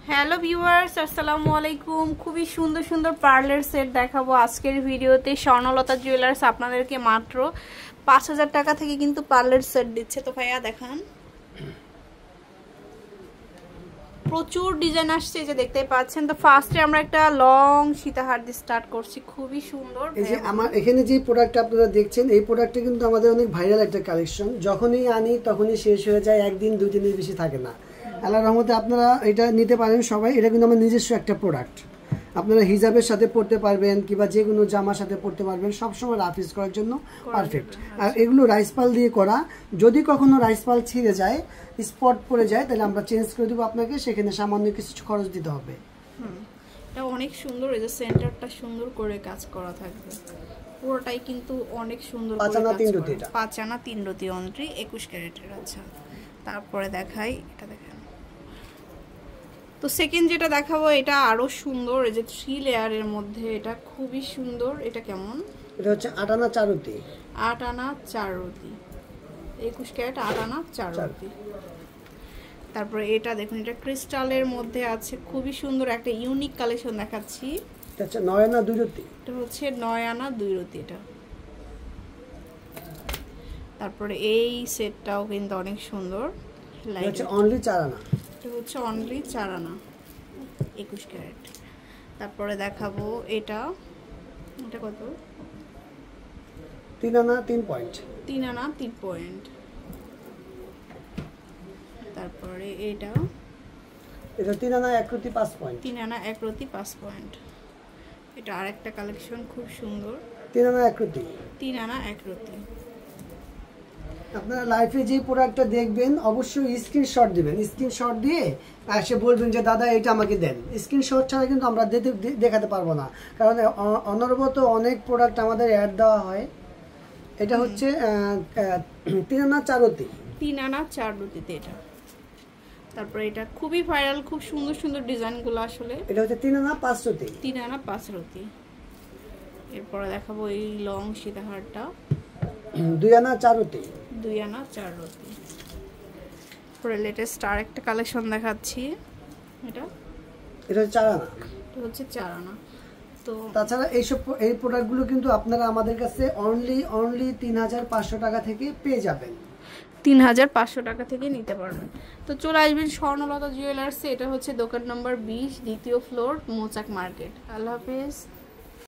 Hello viewers, আসসালামু আলাইকুম। খুবই সুন্দর সুন্দর পার্লার সেট দেখাবো আজকের ভিডিওতে। স্বর্ণলতা জুয়েলার্স আপনাদেরকে মাত্র ৫,০০০ টাকা থেকে কিন্তু পার্লার সেট দিচ্ছে। তো ভাইয়া দেখান, প্রচুর ডিজাইন আসছে, যে দেখতে পাচ্ছেন। তো ফার্স্টে আমরা একটা লং সীতাহার দিয়ে স্টার্ট করছি, খুবই সুন্দর। এই যে আমার এখানে যে প্রোডাক্ট আপনারা দেখছেন, এই প্রোডাক্টটা কিন্তু আমাদের অনেক ভাইরাল একটা কালেকশন। যখনই আনি তখনই শেষ হয়ে যায়, একদিন দুই দিনের বেশি থাকে না। আল্লাহর রহমতে আপনারা এটা নিতে পারেন সবাই। এটা কিন্তু আমার নিজস্ব একটা প্রোডাক্ট। আপনারা হিজাবের সাথে পড়তে পারবেন কিংবা যে কোনো জামার সাথে পড়তে পারবেন, সবসময় রাফিজ করার জন্য পারফেক্ট। আর এগুলো রাইস পাল দিয়ে করা। যদি কখনো রাইস পাল ছিঁড়ে যায়, স্পট পড়ে যায়, তাহলে আমরা চেঞ্জ করে দেবো আপনাকে। সেখানে সামান্য কিছু খরচ দিতে হবে। এটা অনেক সুন্দর, এই যে সেন্টারটা সুন্দর করে কাজ করা থাকবে, পুরোটাই কিন্তু অনেক সুন্দর। 5 আনা 3 রতি, 5 আনা 3 রতি অনলি 21 ক্যারেটের। আচ্ছা, তারপরে দেখাই, এটা দেখেন। তো সেকেন্ড যেটা দেখাবো এটা আরো সুন্দর, এই যে 3 লেয়ারের মধ্যে, এটা খুবই সুন্দর। এটা কেমন? এটা হচ্ছে 8 আনা 4 রতি। 8 আনা 4 রতি, 21 ক্যারেট 8 আনা 4 রতি। তারপরে এটা দেখুন, এটা ক্রিস্টালের মধ্যে আছে, খুবই সুন্দর একটা ইউনিক কালেকশন দেখাচ্ছি। এটা হচ্ছে 9 আনা 2 রতি। এটা হচ্ছে 9 আনা 2 রতি এটা। তারপরে এই সেটটাও কিন্তু অনেক সুন্দর, এটা হচ্ছে অনলি 4 আনা। এটা হচ্ছে অনলি 4 আনা 21 ক্যারেট। তারপরে দেখাবো এটা, এটা কত? 3 আনা 3 পয়েন্ট। 3 আনা 3 পয়েন্ট। তারপরে এটা 3 আনা 1 রতি 5 পয়েন্ট। 3 আনা 1 রতি 5 পয়েন্ট। এটা আরেকটা কালেকশন, খুব সুন্দর। 3 আনা 1 রতি। 3 আনা 1 রতি। আপনারা লাইফে যে প্রোডাক্টটা দেখবেন, অবশ্যই স্ক্রিনশট দিবেন। স্ক্রিনশট দিয়ে এসে বলবেন যে দাদা এটা আমাকে দেন। স্ক্রিনশট ছাড়া কিন্তু আমরা দেখাতে পারবো না, কারণ অনবরত অনেক প্রোডাক্ট আমাদের অ্যাড দেওয়া হয়। এটা হচ্ছে 3 আনা 4 রতি। 3 আনা 4 রতিতে এটা। তারপরে এটা খুবই ভাইরাল, খুব সুন্দর সুন্দর ডিজাইনগুলো আসলে। এটা হচ্ছে 3 আনা 5 রতি। 3 আনা 5 রতি। এরপরে দেখাবো এই লং সীতাহারটা, 2 আনা 4 রতি। 2 আনা 4 রতি। পরে লেটেস্ট আর একটা কালেকশন দেখাচ্ছি। এটা হচ্ছে 4 আনা। এটা হচ্ছে 4 আনা। তো তাছাড়া এই প্রোডাক্টগুলো কিন্তু আপনারা আমাদের কাছে অনলি 3500 টাকা থেকে পেয়ে যাবেন। 3500 টাকা থেকে নিতে পারবেন। তো চলে আসবেন স্বর্ণলতা জুয়েলার্সে। এটা হচ্ছে দোকান নম্বর 20, দ্বিতীয় ফ্লোর, মৌচাক মার্কেট। আল্লাহ হাফেজ।